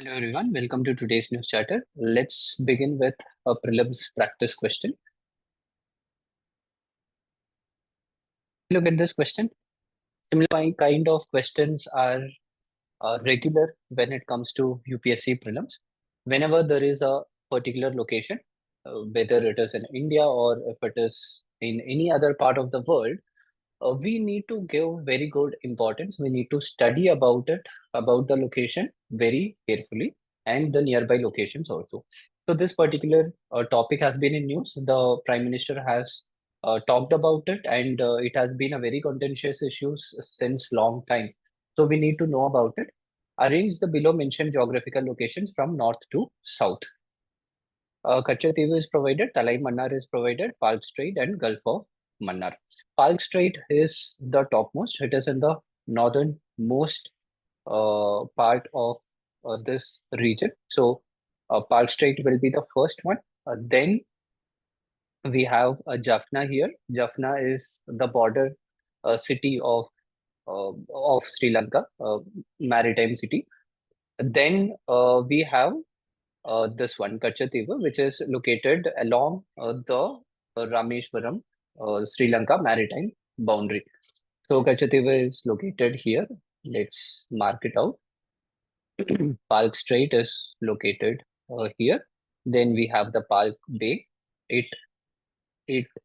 Hello everyone, welcome to today's news chatter. Let's begin with a prelims practice question. Look at this question. Similar kind of questions are regular when it comes to UPSC prelims. Whenever there is a particular location, whether it is in India or if it is in any other part of the world, we need to give very good importance. We need to study about it, about the location very carefully and the nearby locations also. So this particular topic has been in news. The Prime Minister has talked about it and it has been a very contentious issue since long time. So we need to know about it. Arrange the below mentioned geographical locations from north to south. Kch Issue is provided, Talai Mannar is provided, Palk Strait and Gulf of Mannar. Palk Strait is the topmost. It is in the northernmost part of this region. So Palk Strait will be the first one. Then we have Jaffna here. Jaffna is the border city of Sri Lanka, maritime city. Then we have this one, Kch Issue, which is located along the Rameshwaram, Sri Lanka maritime boundary. So Kch Issue is located here. Let's mark it out. Palk Strait is located here. Then we have the Palk Bay. It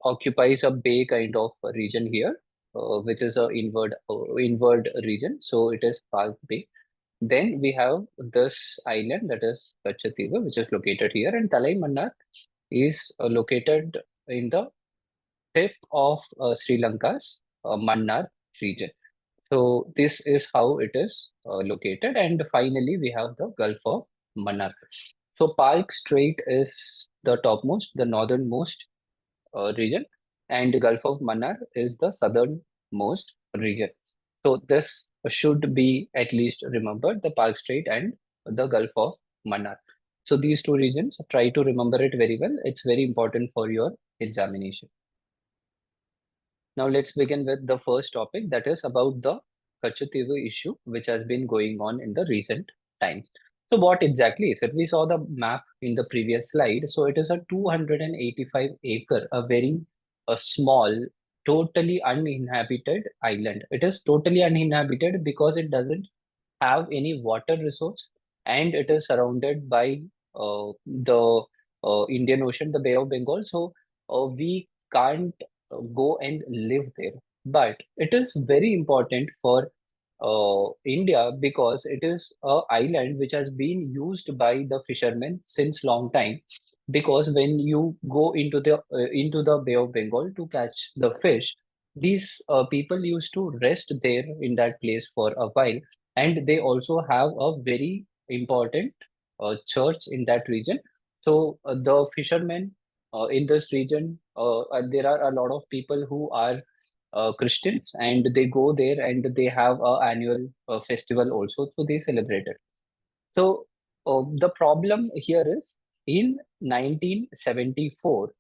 occupies a bay kind of region here, which is a inward region. So it is Palk Bay. Then we have this island that is Kch Issue, which is located here, and Talai Mannar is located in the tip of Sri Lanka's Mannar region. So this is how it is located, and finally we have the Gulf of Mannar. So Palk Strait is the topmost, the northernmost region, and Gulf of Mannar is the southernmost region. So this should be at least remembered, the Palk Strait and the Gulf of Mannar. So these two regions, try to remember it very well. It's very important for your examination. Now let's begin with the first topic, that is about the Kch Issue issue, which has been going on in the recent times. So what exactly is it? We saw the map in the previous slide. So it is a 285 acre, a very small, totally uninhabited island. It is totally uninhabited because it doesn't have any water resource and it is surrounded by the Indian Ocean, the Bay of Bengal. So we can't go and live there. But it is very important for India because it is a island which has been used by the fishermen since long time. Because when you go into the Bay of Bengal to catch the fish, these people used to rest there in that place for a while, and they also have a very important church in that region. So the fishermen in this region, there are a lot of people who are Christians, and they go there and they have a annual festival also. So they celebrate it. So the problem here is in 1974,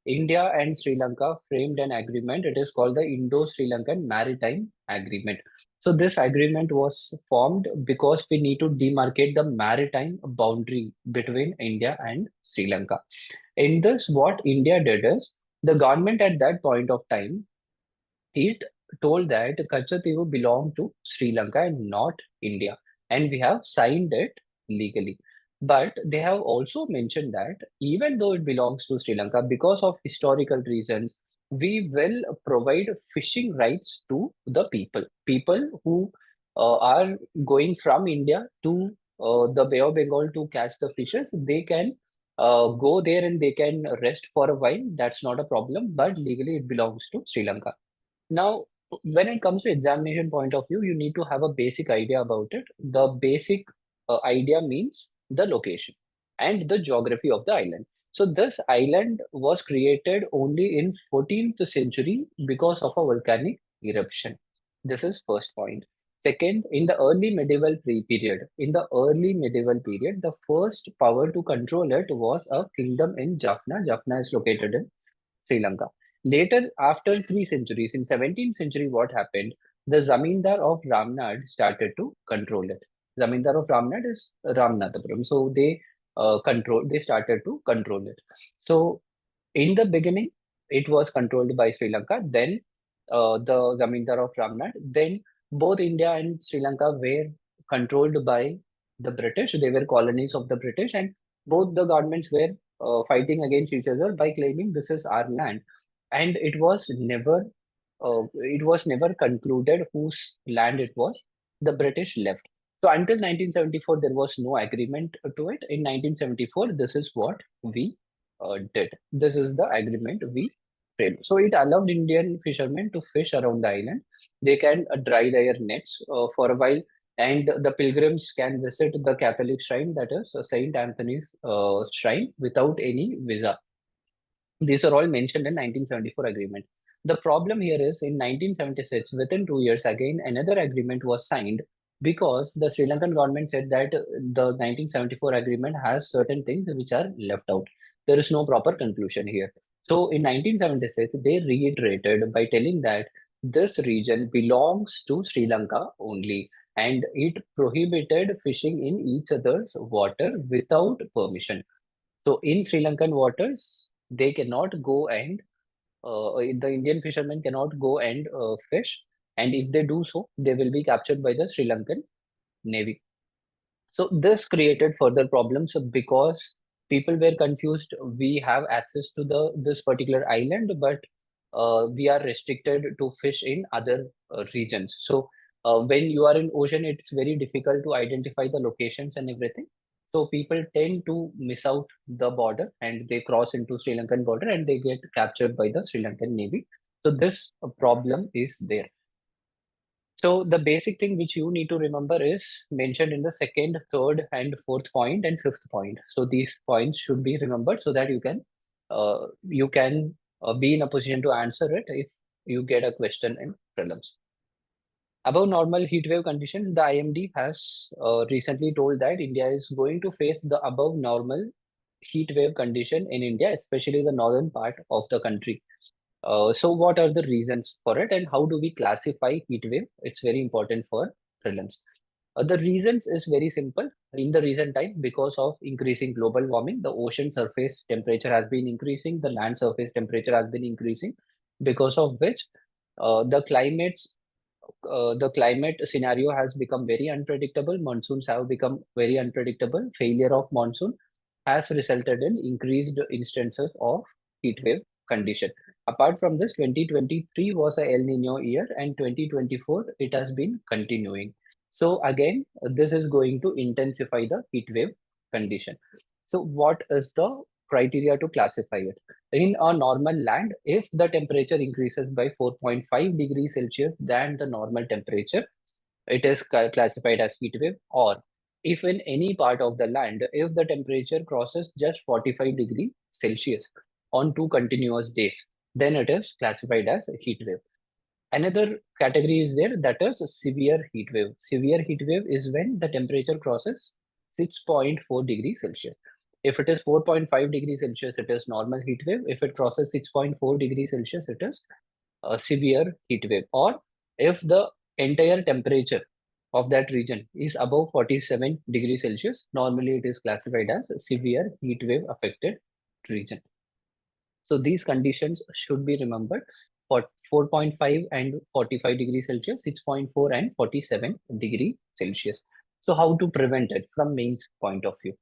India and Sri Lanka framed an agreement. It is called the Indo-Sri Lankan Maritime Agreement. So this agreement was formed because we need to demarcate the maritime boundary between India and Sri Lanka. In this, what India did is the government at that point of time, it told that Kch Issue belonged to Sri Lanka and not India, and we have signed it legally. But they have also mentioned that even though it belongs to Sri Lanka, because of historical reasons, we will provide fishing rights to the people who are going from India to the Bay of Bengal to catch the fishes. They can go there and they can rest for a while. That's not a problem, but legally it belongs to Sri Lanka. Now, when it comes to examination point of view, you need to have a basic idea about it. The basic idea means the location and the geography of the island. So this island was created only in 14th century because of a volcanic eruption. This is first point. Second, in the early medieval period, the first power to control it was a kingdom in Jaffna. Jaffna is located in Sri Lanka. Later, after 3 centuries, in 17th century, what happened? The Zamindar of Ramnad started to control it. Zamindar of Ramnad is Ramanathapuram. So they started to control it. So in the beginning, it was controlled by Sri Lanka, then the Zamindar of Ramnad, then both India and Sri Lanka were controlled by the British. They were colonies of the British, and both the governments were fighting against each other by claiming this is our land. And it was never concluded whose land it was. The British left. So until 1974, there was no agreement to it. In 1974, this is what we did. This is the agreement we framed. So it allowed Indian fishermen to fish around the island. They can dry their nets for a while, and the pilgrims can visit the Catholic shrine, that is Saint Anthony's shrine, without any visa. These are all mentioned in 1974 agreement. The problem here is in 1976, within 2 years, again another agreement was signed because the Sri Lankan government said that the 1974 agreement has certain things which are left out. There is no proper conclusion here. So in 1976, they reiterated by telling that this region belongs to Sri Lanka only, and it prohibited fishing in each other's water without permission. So in Sri Lankan waters, they cannot go and the Indian fishermen cannot go and fish, and if they do so, they will be captured by the Sri Lankan Navy. So this created further problems because people were confused. We have access to the this particular island, but we are restricted to fish in other regions. So when you are in ocean, it's very difficult to identify the locations and everything. So people tend to miss out the border and they cross into Sri Lankan border and they get captured by the Sri Lankan Navy. So this problem is there. So the basic thing which you need to remember is mentioned in the second, third, and fourth point and fifth point. So these points should be remembered so that you can be in a position to answer it if you get a question in prelims. Above normal heat wave conditions, the IMD has recently told that India is going to face the above normal heat wave condition in India, especially the northern part of the country. So what are the reasons for it and how do we classify heat wave? It's very important for prelims. The reasons is very simple. In the recent time, because of increasing global warming, the ocean surface temperature has been increasing, the land surface temperature has been increasing, because of which the climate scenario has become very unpredictable. Monsoons have become very unpredictable. Failure of monsoon has resulted in increased instances of heat wave condition. Apart from this, 2023 was a El Nino year, and 2024 it has been continuing. So again, this is going to intensify the heat wave condition. So what is the criteria to classify it? In a normal land, if the temperature increases by 4.5 degrees Celsius than the normal temperature, it is classified as heat wave. Or if in any part of the land, if the temperature crosses just 45 degrees Celsius on 2 continuous days, then it is classified as heat wave. Another category is there, that is severe heat wave. Severe heat wave is when the temperature crosses 6.4 degrees Celsius. If it is 4.5 degrees Celsius, it is normal heat wave. If it crosses 6.4 degrees Celsius, it is a severe heat wave. Or if the entire temperature of that region is above 47 degrees Celsius, normally it is classified as severe heat wave affected region. So these conditions should be remembered for 4.5 and 45 degrees Celsius, 6.4 and 47 degrees Celsius. So how to prevent it from mains point of view?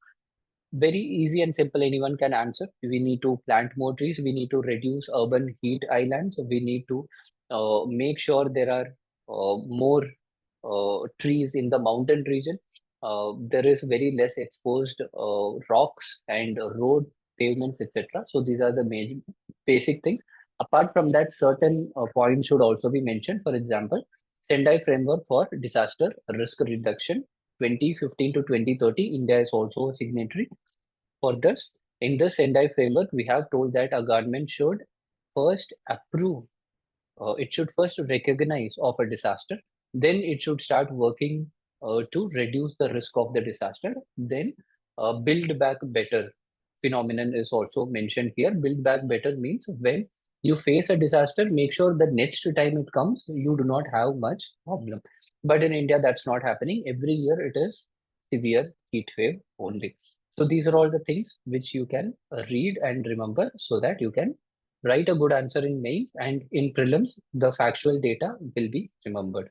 Very easy and simple, anyone can answer. We need to plant more trees. We need to reduce urban heat islands. We need to make sure there are more trees in the mountain region. There is very less exposed rocks and road pavements, etc. So these are the main basic things. Apart from that, certain points should also be mentioned. For example, Sendai Framework for Disaster Risk Reduction 2015 to 2030. India is also a signatory for this. In this Sendai Framework, we have told that a government should first approve, it should first recognize of a disaster, then it should start working to reduce the risk of the disaster, then build back better phenomenon is also mentioned here. Build back better means when You face a disaster, make sure the next time it comes, you do not have much problem. But in India, that's not happening. Every year it is severe heat wave only. So these are all the things which you can read and remember so that you can write a good answer in mains, and in prelims, the factual data will be remembered.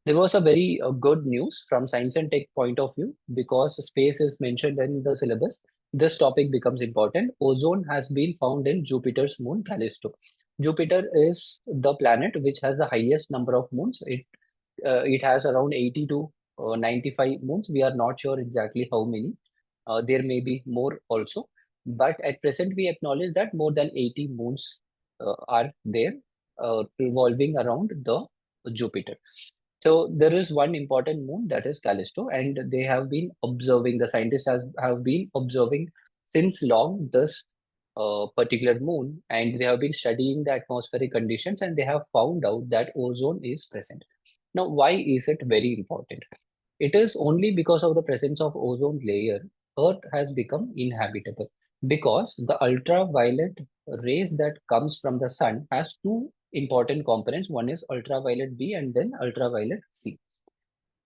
There was a very good news from science and tech point of view because space is mentioned in the syllabus. This topic becomes important. Ozone has been found in Jupiter's moon Callisto. Jupiter is the planet which has the highest number of moons. It has around 80 to 95 moons. We are not sure exactly how many. There may be more also, but at present we acknowledge that more than 80 moons are there revolving around the Jupiter. So there is one important moon, that is Callisto, and they have been observing, the scientists have been observing since long this particular moon, and they have been studying the atmospheric conditions, and they have found out that ozone is present. Now, why is it very important? It is only because of the presence of ozone layer, Earth has become inhabitable, because the ultraviolet rays that comes from the sun has two important components. One is ultraviolet B and then ultraviolet C.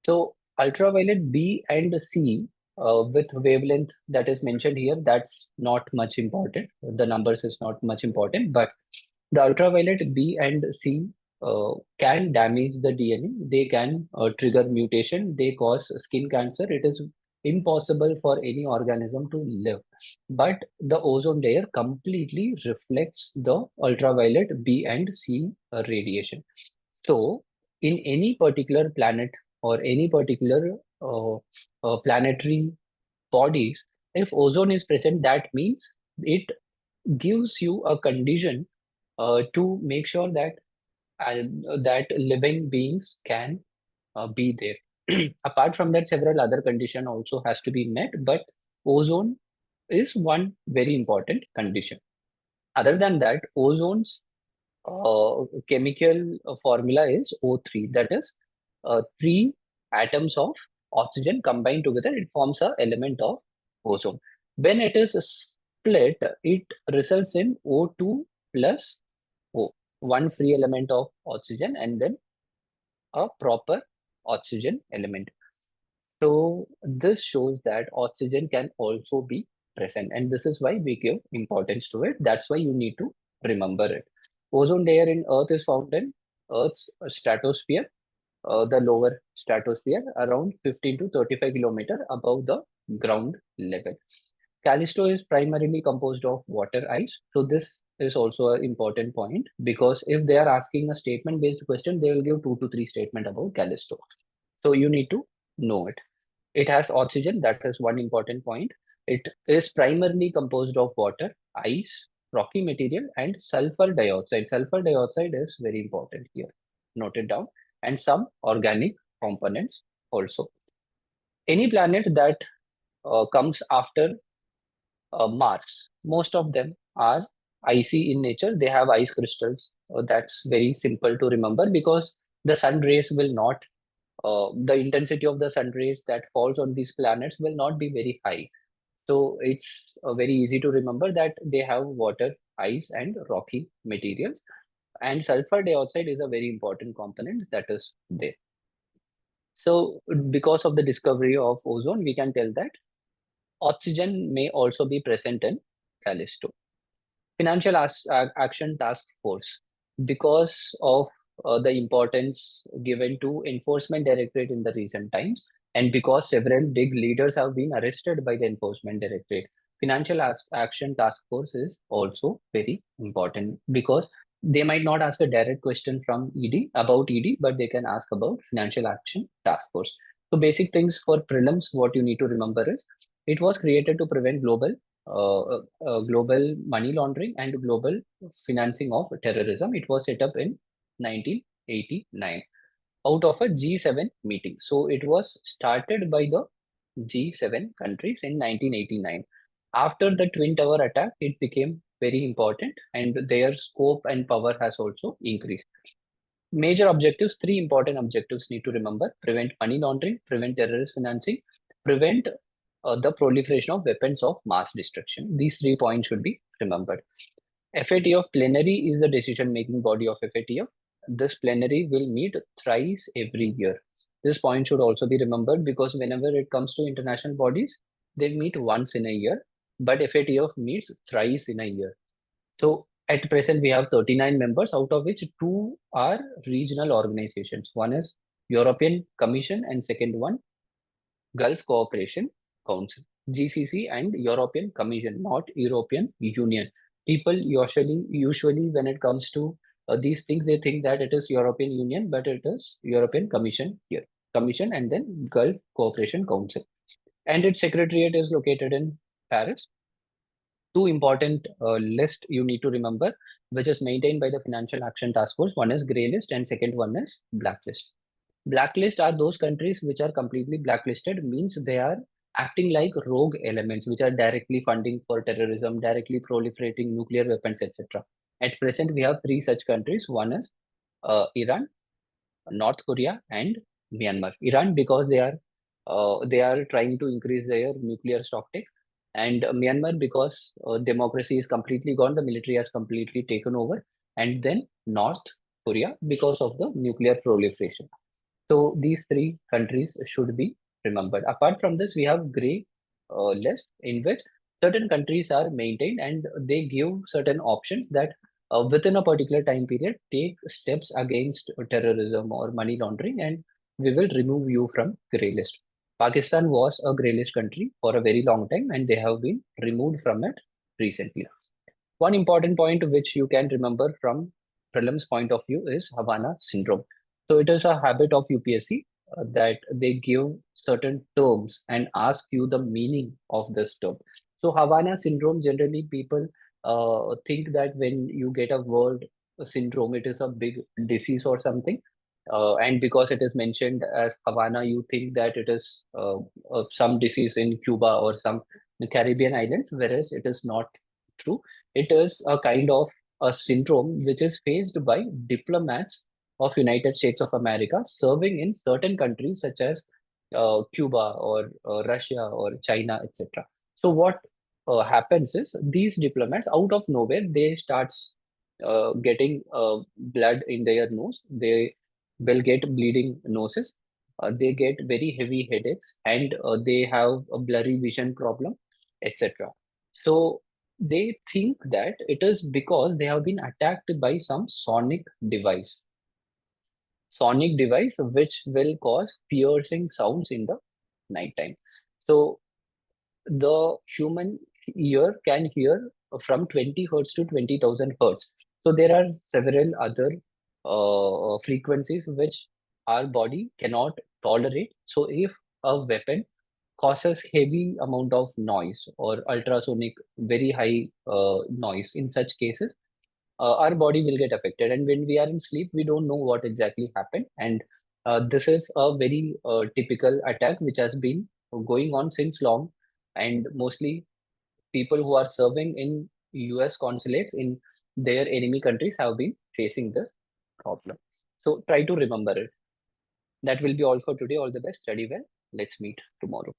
So ultraviolet B and C with wavelength that is mentioned here, that's not much important. The numbers is not much important, but the ultraviolet B and C can damage the DNA. They can trigger mutation. They cause skin cancer. It is impossible for any organism to live. But the ozone layer completely reflects the ultraviolet B and C radiation. So, in any particular planet or any particular planetary bodies, if ozone is present, that means it gives you a condition to make sure that that living beings can be there. Apart from that, several other condition also has to be met, but ozone is one very important condition. Other than that, ozone's chemical formula is O3. That is, three atoms of oxygen combined together, it forms a element of ozone. When it is split, it results in O2 plus O, one free element of oxygen and then a proper oxygen element. So this shows that oxygen can also be present, and this is why we give importance to it. That's why you need to remember it. Ozone layer in Earth is found in Earth's stratosphere, the lower stratosphere, around 15 to 35 kilometer above the ground level. Callisto is primarily composed of water ice. So this is also an important point, because if they are asking a statement-based question, they will give 2 to 3 statement about Callisto. So you need to know it. It has oxygen, that is one important point. It is primarily composed of water, ice, rocky material, and sulfur dioxide. Sulfur dioxide is very important here. Note it down. And some organic components also. Any planet that comes after Mars, most of them are icy in nature. They have ice crystals. That's very simple to remember, because the sun rays will not the intensity of the sun rays that falls on these planets will not be very high. So it's very easy to remember that they have water, ice, and rocky materials. And sulfur dioxide is a very important component that is there. So because of the discovery of ozone, we can tell that oxygen may also be present in Callisto. Financial Action Task Force, because of the importance given to Enforcement Directorate in the recent times, and because several big leaders have been arrested by the Enforcement Directorate, Financial Action Task Force is also very important, because they might not ask a direct question from ED about ED, but they can ask about Financial Action Task Force. So basic things for prelims, what you need to remember is, it was created to prevent global money laundering and global financing of terrorism. It was set up in 1989 out of a G7 meeting. So it was started by the G7 countries in 1989. After the Twin Tower attack, it became very important, and their scope and power has also increased. Major objectives, three important objectives need to remember: prevent money laundering, prevent terrorist financing, prevent the proliferation of weapons of mass destruction. These 3 points should be remembered. FAT of plenary is the decision-making body of FATF. This plenary will meet thrice every year. This point should also be remembered because whenever it comes to international bodies, they meet once in a year, but FATF meets thrice in a year. So at present, we have 39 members, out of which two are regional organizations. One is European Commission and second one, Gulf Cooperation Council, GCC, and European Commission, not European Union. People usually when it comes to these things, they think that it is European Union, but it is European Commission here. Commission and then Gulf Cooperation Council. And its secretariat is located in Paris. Two important list you need to remember, which is maintained by the Financial Action Task Force. One is grey list and second one is blacklist. Blacklist are those countries which are completely blacklisted, means they are acting like rogue elements, which are directly funding for terrorism, directly proliferating nuclear weapons, etc. At present, we have three such countries. One is Iran, North Korea, and Myanmar. Iran, because they are trying to increase their nuclear stocktake, and Myanmar because democracy is completely gone, the military has completely taken over, and then North Korea because of the nuclear proliferation. So these three countries should be remembered. Apart from this, we have grey list in which certain countries are maintained and they give certain options that within a particular time period take steps against terrorism or money laundering, and we will remove you from grey list. Pakistan was a grey list country for a very long time and they have been removed from it recently. One important point which you can remember from prelims point of view is Havana Syndrome. So it is a habit of UPSC that they give certain terms and ask you the meaning of this term. So Havana Syndrome, generally people think that when you get a word syndrome, it is a big disease or something. And because it is mentioned as Havana, you think that it is some disease in Cuba or some Caribbean islands, whereas it is not true. It is a kind of a syndrome which is faced by diplomats of United States of America serving in certain countries such as Cuba or Russia or China, etc. So what happens is these diplomats out of nowhere they starts getting blood in their nose. They will get bleeding noses. They get very heavy headaches and they have a blurry vision problem, etc. So they think that it is because they have been attacked by some sonic device which will cause piercing sounds in the nighttime. So the human ear can hear from 20 hertz to 20,000 hertz. So there are several other frequencies which our body cannot tolerate. So if a weapon causes heavy amount of noise or ultrasonic, very high noise, in such cases, our body will get affected. And when we are in sleep, we don't know what exactly happened. And this is a very typical attack which has been going on since long. And mostly people who are serving in US consulate in their enemy countries have been facing this problem. So try to remember it. That will be all for today. All the best. Study well. Let's meet tomorrow.